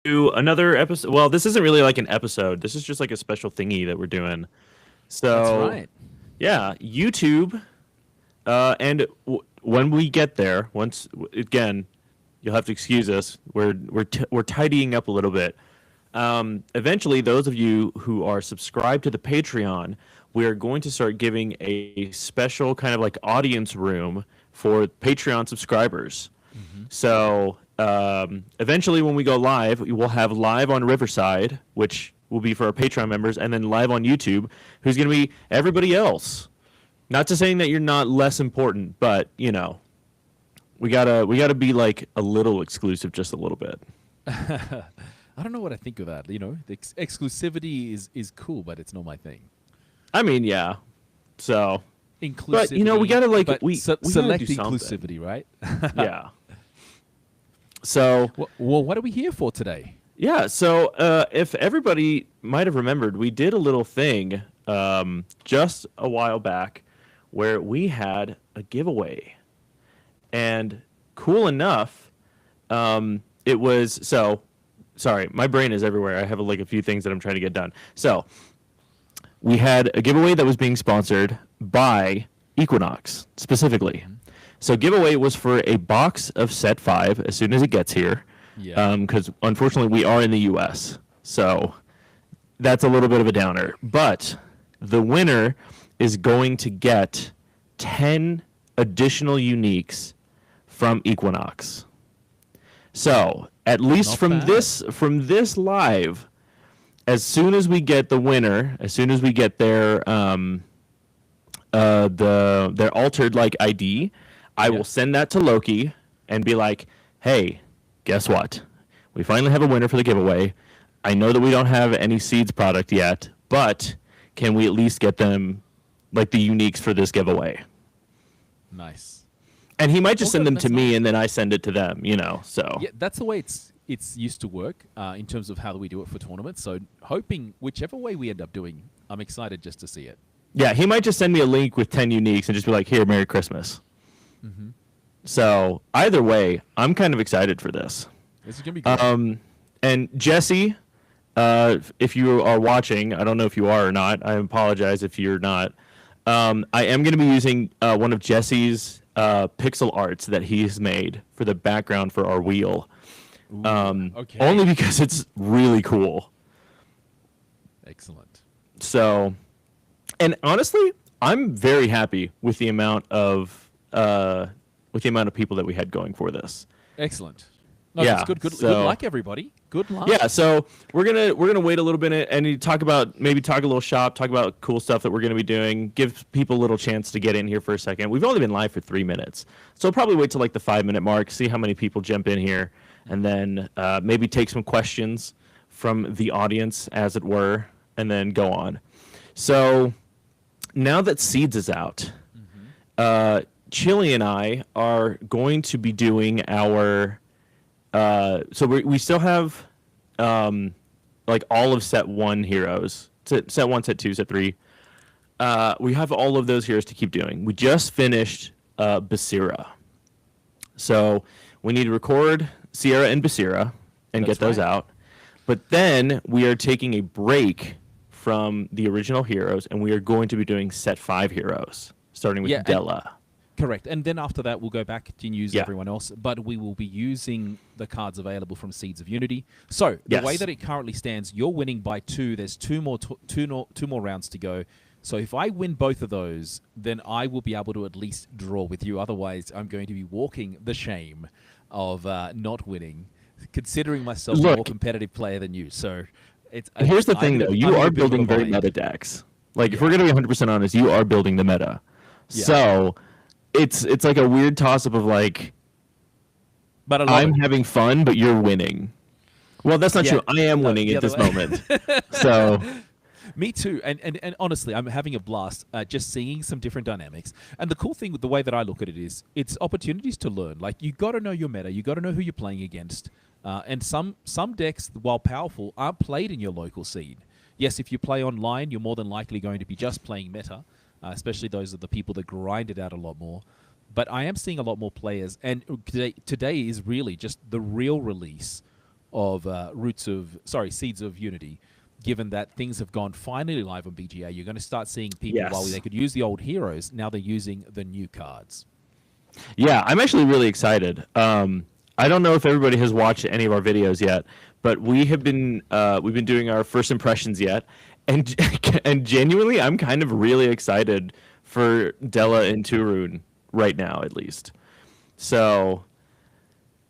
another episode. Well, this isn't really like an episode. This is just like a special thingy that we're doing. That's So, right. yeah, YouTube. And when we get there, again, you'll have to excuse us. We're tidying up a little bit. Eventually, those of you who are subscribed to the Patreon, we are going to start giving a special kind of like audience room for Patreon subscribers. Hmm. So eventually, when we go live, we will have live on Riverside, which will be for our Patreon members, and then live on YouTube, who's going to be everybody else. Not to saying that you're not less important, but we gotta be like a little exclusive, just a little bit. I don't know what I think of that. The exclusivity is cool, but it's not my thing. I mean, yeah. So, but we Inclusivity, gotta like but we gotta select do something. inclusivity, right? Yeah. So Well, what are we here for today? yeah. So if everybody might have remembered, we did a little thing just a while back where we had a giveaway, and cool enough, it was so. Sorry, my brain is everywhere. I have like a few things that I'm trying to get done. So we had a giveaway that was being sponsored by Equinox specifically. Hmm. So giveaway was for a box of set 5 as soon as it gets here, Yeah. because unfortunately we are in the U.S. So that's a little bit of a downer. But the winner is going to get 10 additional uniques from Equinox. So at least Not bad. from this live, as soon as we get the winner, as soon as we get their altered like ID, I Yeah. will send that to Loki and be like, "Hey, guess what? We finally have a winner for the giveaway. I know that we don't have any seeds product yet, but can we at least get them like the uniques for this giveaway?" Nice. And he might Well, just send good. them to That's me nice. and then I send it to them. So Yeah, that's the way it's used to work in terms of how we do it for tournaments. So hoping whichever way we end up doing, I'm excited just to see it. yeah, he might just send me a link with 10 uniques and just be like, "Here, Merry Christmas." Hmm. So either way, I'm kind of excited for this. This is gonna be good. And Jesse, if you are watching, I don't know if you are or not. I apologize if you're not. I am going to be using one of Jesse's pixel arts that he's made for the background for our wheel. Ooh, okay. Only because it's really cool. Excellent. So, and honestly, I'm very happy with the amount of people that we had going for this. Excellent. No, Yeah. that's good. Good. Good So luck, everybody. Good luck. yeah, so we're gonna wait a little bit and talk about maybe talk a little shop, talk about cool stuff that we're gonna be doing, give people a little chance to get in here for a second. We've only been live for 3 minutes, so we'll probably wait till like the 5 minute mark, see how many people jump in here, and then maybe take some questions from the audience, as it were, and then go on. So now that Seeds is out, Hmm. Chili and I are going to be doing our. So we still have like all of set 1 heroes, set 1, set 2, set 3. We have all of those heroes to keep doing. We just finished Basira. So we need to record Sierra and Basira and That's get those right. out. But then we are taking a break from the original heroes and we are going to be doing set 5 heroes, starting with Yeah, and Della. correct. And then after that, we'll go back and use Yeah. everyone else, but we will be using the cards available from Seeds of Unity. So the way Yes. that it currently stands, you're winning by 2. There's two more rounds to go. So if I win both of those, then I will be able to at least draw with you. Otherwise, I'm going to be walking the shame of not winning, considering myself a more Look, competitive player than you. So here's the thing, though. You I'm in are a bit of a building very bind. meta decks. Like, if we're Yeah. gonna be 100% honest, you are building the meta. Yeah. So it's like a weird toss up of like But I love I'm it. having fun, but you're winning. Well, that's not Yeah. true. I am No, winning the at other this way. moment. So Me too, and honestly, I'm having a blast just seeing some different dynamics. And the cool thing with the way that I look at it is, it's opportunities to learn. Like, you got to know your meta, you got to know who you're playing against. And some decks, while powerful, aren't played in your local scene. Yes, if you play online, you're more than likely going to be just playing meta, especially those are the people that grind it out a lot more. But I am seeing a lot more players, and today is really just the real release of Seeds of Unity. Given that things have gone finally live on BGA, you're going to start seeing people, while Yes. they could use the old heroes, now they're using the new cards. Yeah, I'm actually really excited. I don't know if everybody has watched any of our videos yet, but we've been doing our first impressions yet, and and genuinely, I'm kind of really excited for Della and Turun right now, at least. So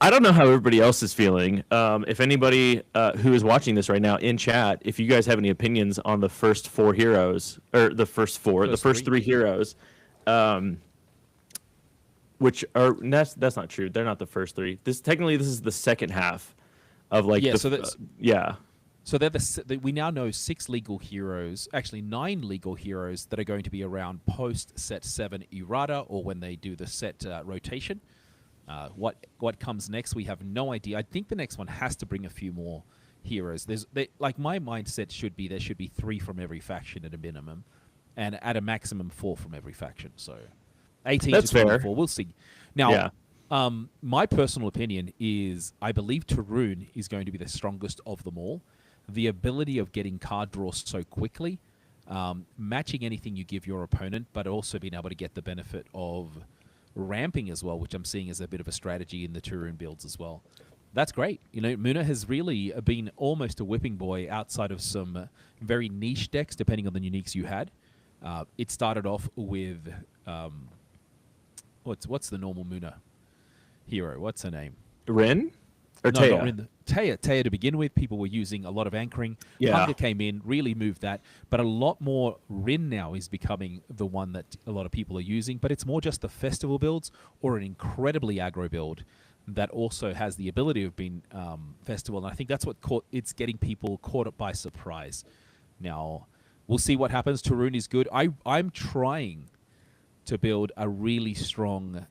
I don't know how everybody else is feeling. If anybody who is watching this right now in chat, if you guys have any opinions on the first four heroes, or the first three heroes, um, which are that's not true. They're not the first three. This is the second half of like Yeah, the so that's yeah. So we now know 6 legal heroes, actually 9 legal heroes that are going to be around post set 7 errata, or when they do the set rotation. What comes next, we have no idea. I think the next one has to bring a few more heroes. Like my mindset should be there should be 3 from every faction at a minimum, and at a maximum 4 from every faction. So 18 That's to 24. fair. We'll see. Now, Yeah. my personal opinion is I believe Tarun is going to be the strongest of them all. The ability of getting card draws so quickly, matching anything you give your opponent, but also being able to get the benefit of ramping as well, which I'm seeing as a bit of a strategy in the Turun builds as well. That's great. You know, Muna has really been almost a whipping boy outside of some very niche decks, depending on the uniques you had. It started off with what's the normal Muna hero? What's her name? Rin or No, Taya? not Rin. Taya to begin with. People were using a lot of anchoring. Yeah. Hunger came in, really moved that. But a lot more Rin now is becoming the one that a lot of people are using. But it's more just the festival builds or an incredibly aggro build that also has the ability of being festival. And I think that's it's getting people caught up by surprise. Now, we'll see what happens. Tarun is good. I'm trying to build a really strong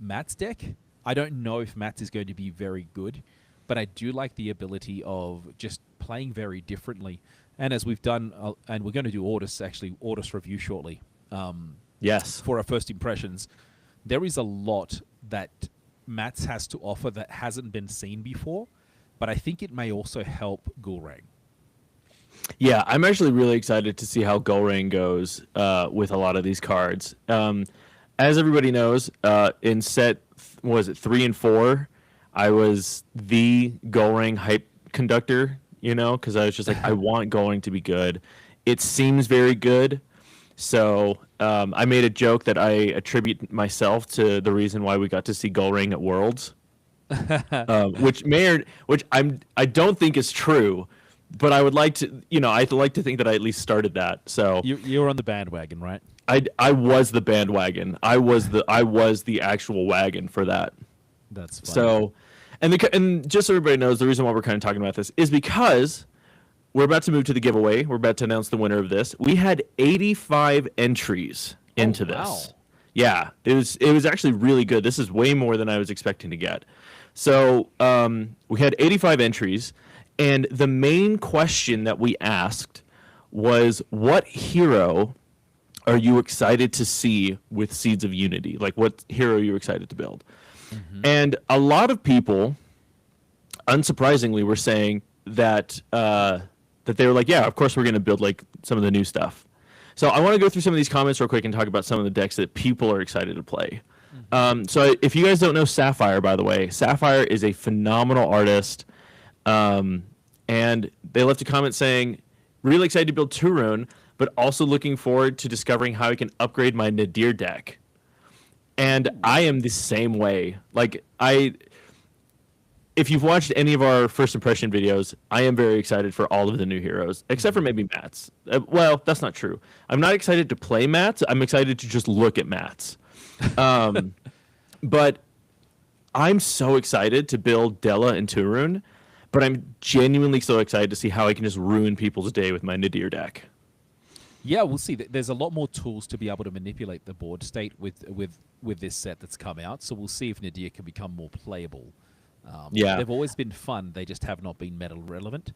Mats deck. I don't know if Mats is going to be very good, but I do like the ability of just playing very differently. And as we've done, and we're going to do Ordis review shortly. Yes. For our first impressions, there is a lot that Mats has to offer that hasn't been seen before, but I think it may also help Gulrang. Yeah, I'm actually really excited to see how Golrain goes with a lot of these cards. As everybody knows, in set, what was it, 3 and 4, I was the Golrain hype conductor, you know, because I was just like, I want Golrain to be good. It seems very good. So I made a joke that I attribute myself to the reason why we got to see Golrain at Worlds, which I don't think is true. But I would like to, I'd like to think that I at least started that. So you're on the bandwagon, right? I was the bandwagon. I was the actual wagon for that. That's funny. So, and just so everybody knows, the reason why we're kind of talking about this is because we're about to move to the giveaway. We're about to announce the winner of this. We had 85 entries into this. Wow. Yeah, it was actually really good. This is way more than I was expecting to get. So we had 85 entries. And the main question that we asked was, what hero are you excited to see with Seeds of Unity? Like, what hero are you excited to build? Mm-hmm. And a lot of people, unsurprisingly, were saying that that they were like, yeah, of course we're going to build like some of the new stuff. So I want to go through some of these comments real quick and talk about some of the decks that people are excited to play. Mm-hmm. So if you guys don't know Sapphire, by the way, Sapphire is a phenomenal artist. And they left a comment saying, really excited to build Turun, but also looking forward to discovering how I can upgrade my Nadir deck. And I am the same way. Like, if you've watched any of our first impression videos, I am very excited for all of the new heroes, except for maybe Mats. Well, that's not true. I'm not excited to play Mats. I'm excited to just look at Mats. But I'm so excited to build Della and Turun. But I'm genuinely so excited to see how I can just ruin people's day with my Nadir deck. Yeah, we'll see. There's a lot more tools to be able to manipulate the board state with this set that's come out. So we'll see if Nadir can become more playable. Yeah. They've always been fun. They just have not been meta relevant.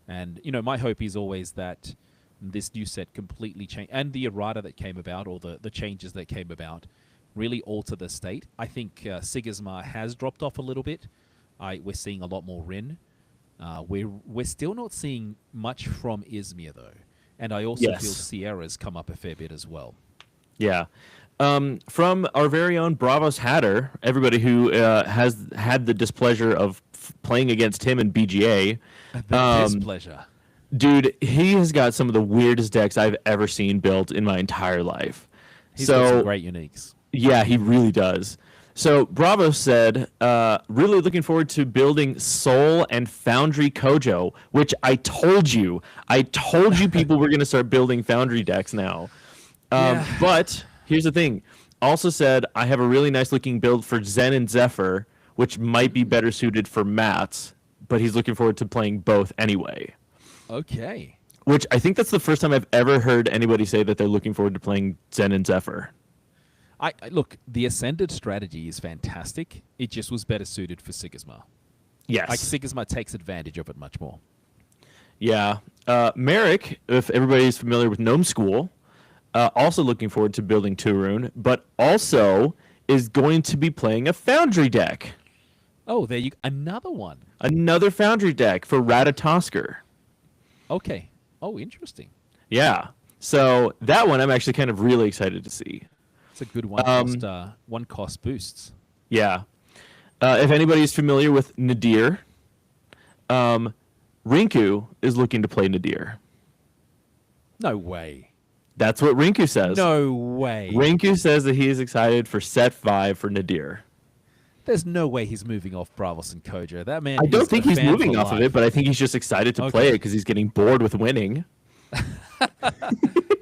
And, my hope is always that this new set completely change, and the errata that came about, or the changes that came about, really alter the state. I think Sigismar has dropped off a little bit. We're seeing a lot more Rin. We're still not seeing much from Izmir though, and I also feel Yes. Sierra's come up a fair bit as well. Yeah. From our very own Bravos Hatter, everybody who has had the displeasure of playing against him in BGA, The displeasure. dude, he has got some of the weirdest decks I've ever seen built in my entire life. He's got some So, great uniques. yeah, he really does. So, Bravo said, really looking forward to building Soul and Foundry Kojo, which I told you people were going to start building Foundry decks now. Yeah. But here's the thing. Also said, I have a really nice looking build for Zen and Zephyr, which might be better suited for Mats, but he's looking forward to playing both anyway. Okay. Which I think that's the first time I've ever heard anybody say that they're looking forward to playing Zen and Zephyr. I look, the Ascended strategy is fantastic. It just was better suited for Sigismar. Yes. Like Sigismar takes advantage of it much more. Yeah. Merrick, if everybody's familiar with Gnome School, also looking forward to building Turun, but also is going to be playing a Foundry deck. Oh, there you another one. Another Foundry deck for Ratatosker. Okay. Oh, interesting. Yeah. So that one I'm actually kind of really excited to see. It's a good one cost boosts. Yeah. If anybody's familiar with Nadir, Rinku is looking to play Nadir. No way. That's what Rinku says. No way. Rinku says that he is excited for set 5 for Nadir. There's no way he's moving off Bravos and Kojo. That man. I don't is think a he's fan moving for off of life. it, but I think he's just excited to play it because he's getting bored with winning.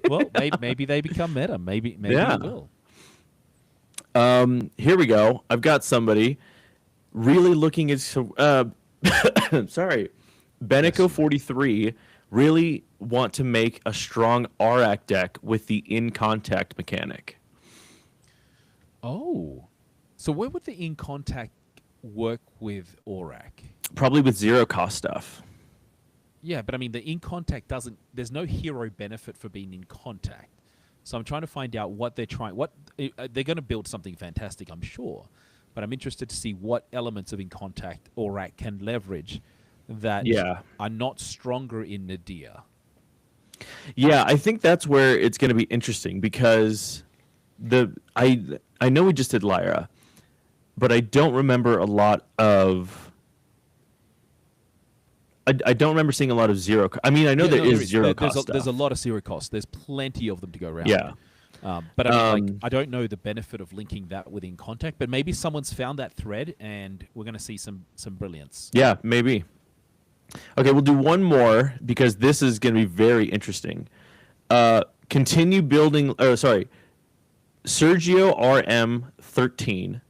Well, maybe they become meta. Maybe Yeah. they will. Here we go. I've got somebody really looking at. Sorry, Beneco 43 really want to make a strong Arak deck with the in contact mechanic. Oh, so where would the in contact work with Aurak? Probably with 0 cost stuff. Yeah, but I mean, the in contact doesn't. There's no hero benefit for being in contact. So I'm trying to find out what they're trying. What they're going to build something fantastic, I'm sure. But I'm interested to see what elements of in contact Aurak can leverage that are not stronger in Nadir. Yeah, I think that's where it's going to be interesting because I know we just did Lyra, but I don't remember a lot of. I don't remember seeing a lot of 0. I mean, I know there is 0 cost stuff. There's a lot of zero costs. There's plenty of them to go around. Yeah. But I mean, like, I don't know the benefit of linking that with in contact, but maybe someone's found that thread and we're going to see some brilliance. Yeah, maybe. Okay, we'll do one more because this is going to be very interesting. Continue building. Oh, sorry. Sergio RM13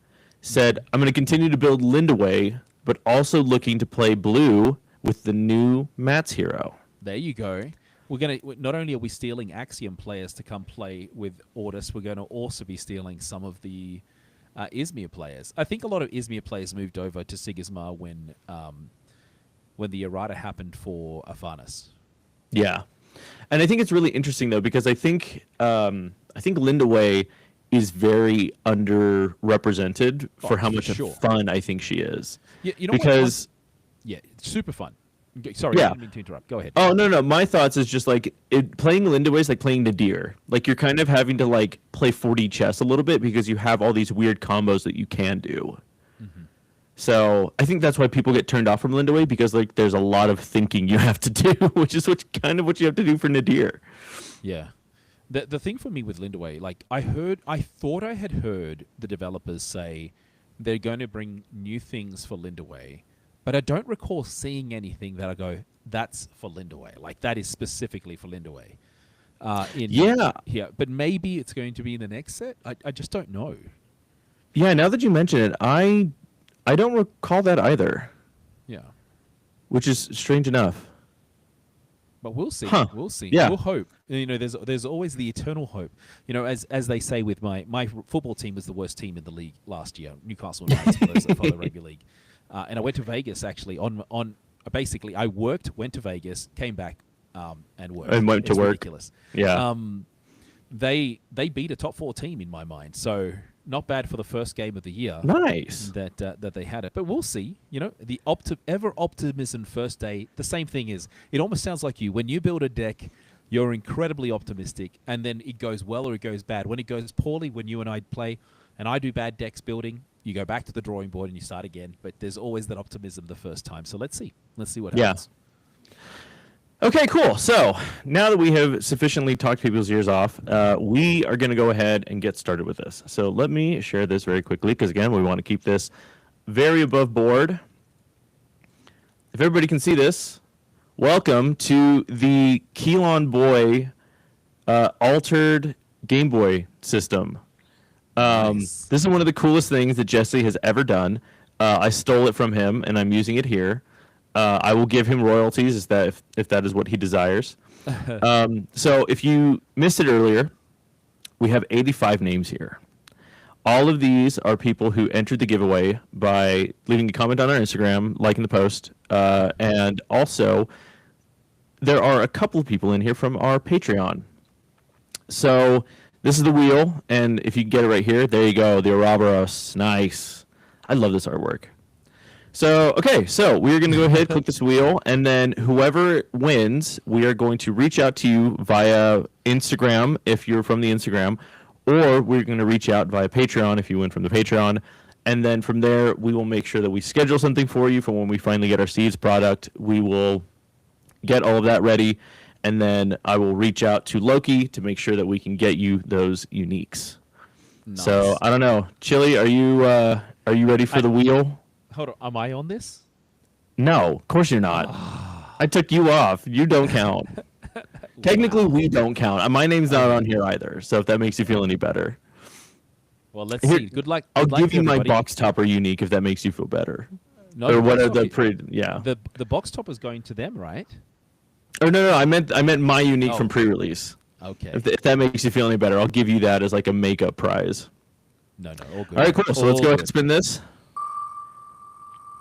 said, "I'm going to continue to build Lindaway, but also looking to play blue with the new Mats hero." There you go. We're gonna not only are we stealing Axiom players to come play with Ortis, we're going to also be stealing some of the Izmir players. I think a lot of Izmir players moved over to Sigismar when the errata happened for Afanis. Yeah, and I think it's really interesting though because I think Lindaway is very underrepresented for how much fun I think she is. Yeah, you know because yeah, it's super fun. Sorry, Yeah. I didn't mean to interrupt. Go ahead. Oh no! My thoughts is just like playing Lindaway is like playing Nadir. Like you're kind of having to like play 4D chess a little bit because you have all these weird combos that you can do. Mm-hmm. So I think that's why people get turned off from Lindaway because like there's a lot of thinking you have to do, which is what you have to do for Nadir. Yeah. The thing for me with Lindaway, like I thought I had heard the developers say they're going to bring new things for Lindaway, but I don't recall seeing anything that I go, that's for Lindaway. Like that is specifically for Lindaway. Yeah, but maybe it's going to be in the next set. I just don't know. Yeah, now that you mention it, I don't recall that either. Yeah. Which is strange enough. But we'll see. Huh. We'll see. Yeah. We'll hope. You know, there's always the eternal hope. You know, as they say with my football team was the worst team in the league last year, Newcastle Knights for those that follow rugby league. And I went to Vegas actually on basically I worked, went to Vegas, came back, and worked. And went to work. Ridiculous. Yeah. They beat a top 4 team in my mind. So not bad for the first game of the year. Nice. That they had it, but we'll see. You know, the ever optimism first day. The same thing is, it almost sounds like you when you build a deck, you're incredibly optimistic, and then it goes well or it goes bad. When it goes poorly, when you and I play, and I do bad decks building, you go back to the drawing board and you start again. But there's always that optimism the first time. So let's see what happens. Okay, cool. So now that we have sufficiently talked people's ears off, we are going to go ahead and get started with this. So let me share this very quickly because, again, we want to keep this very above board. If everybody can see this, welcome to the Keelon Boy altered Game Boy system. Nice. This is one of the coolest things that Jesse has ever done. I stole it from him, and I'm using it here. I will give him royalties if that is what he desires. So if you missed it earlier, we have 85 names here. All of these are people who entered the giveaway by leaving a comment on our Instagram, liking the post, and also there are a couple of people in here from our Patreon. So this is the wheel, and if you can get it right here, there you go, the Ouroboros. Nice. I love this artwork. So, okay, so we're going to go ahead, click this wheel, and then whoever wins, we are going to reach out to you via Instagram if you're from the Instagram, or we're going to reach out via Patreon if you win from the Patreon. And then from there, we will make sure that we schedule something for you for when we finally get our Seeds product. We will get all of that ready, and then I will reach out to Loki to make sure that we can get you those uniques. Nice. So, I don't know. Chili, are you ready for the wheel? Hold on, am I on this? No, of course you're not. I took you off. You don't count. Technically, we don't count. My name's not on here either, so if that makes you feel any better. Well, let's see. Good luck. I'll Good luck give you everybody. my box topper unique if that makes you feel better. No, or what are the the box topper's going to them, right? Or no, I meant my unique from pre-release. Okay. If that makes you feel any better, I'll give you that as like a makeup prize. No, all good. All right, cool. So let's go ahead and spin this.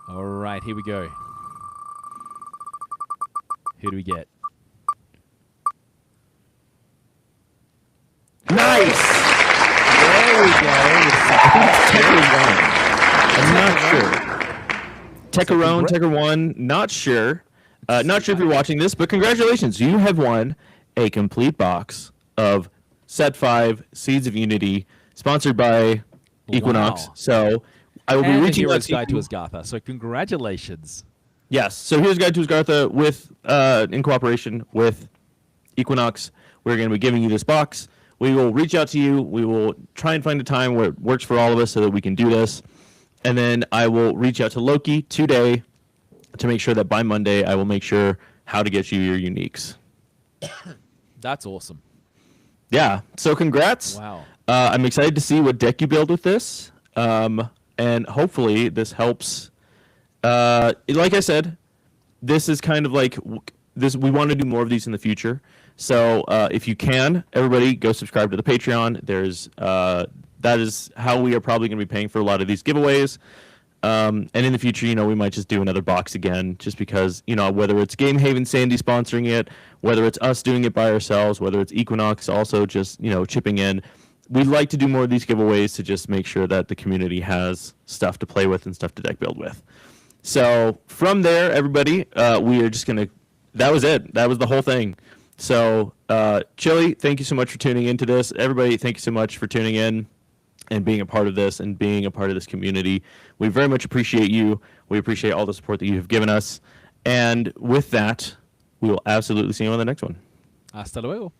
All right, here we go. Who do we get? Nice! There we go. I'm not sure. Tekker 1, not sure. Not sure if you're watching this, but congratulations. You have won a complete box of Set 5 Seeds of Unity, sponsored by Equinox. Wow. So I will be reaching out to Guide to Asgartha. So congratulations. Yes. So here's Guide to Asgartha with in cooperation with Equinox. We're going to be giving you this box. We will reach out to you. We will try and find a time where it works for all of us so that we can do this. And then I will reach out to Loki today to make sure that by Monday I will make sure how to get you your uniques. That's awesome. Yeah. So congrats. Wow. I'm excited to see what deck you build with this. And hopefully this helps. Like I said, this is kind of like this. We want to do more of these in the future. So if you can, everybody go subscribe to the Patreon. There's that is how we are probably going to be paying for a lot of these giveaways. And in the future, we might just do another box again, just because, whether it's Game Haven Sandy sponsoring it, whether it's us doing it by ourselves, whether it's Equinox also just, chipping in. We'd like to do more of these giveaways to just make sure that the community has stuff to play with and stuff to deck build with. So from there, everybody, we are just going to, that was it. That was the whole thing. So Chili, thank you so much for tuning into this. Everybody, thank you so much for tuning in and being a part of this and being a part of this community. We very much appreciate you. We appreciate all the support that you have given us. And with that, we will absolutely see you on the next one. Hasta luego.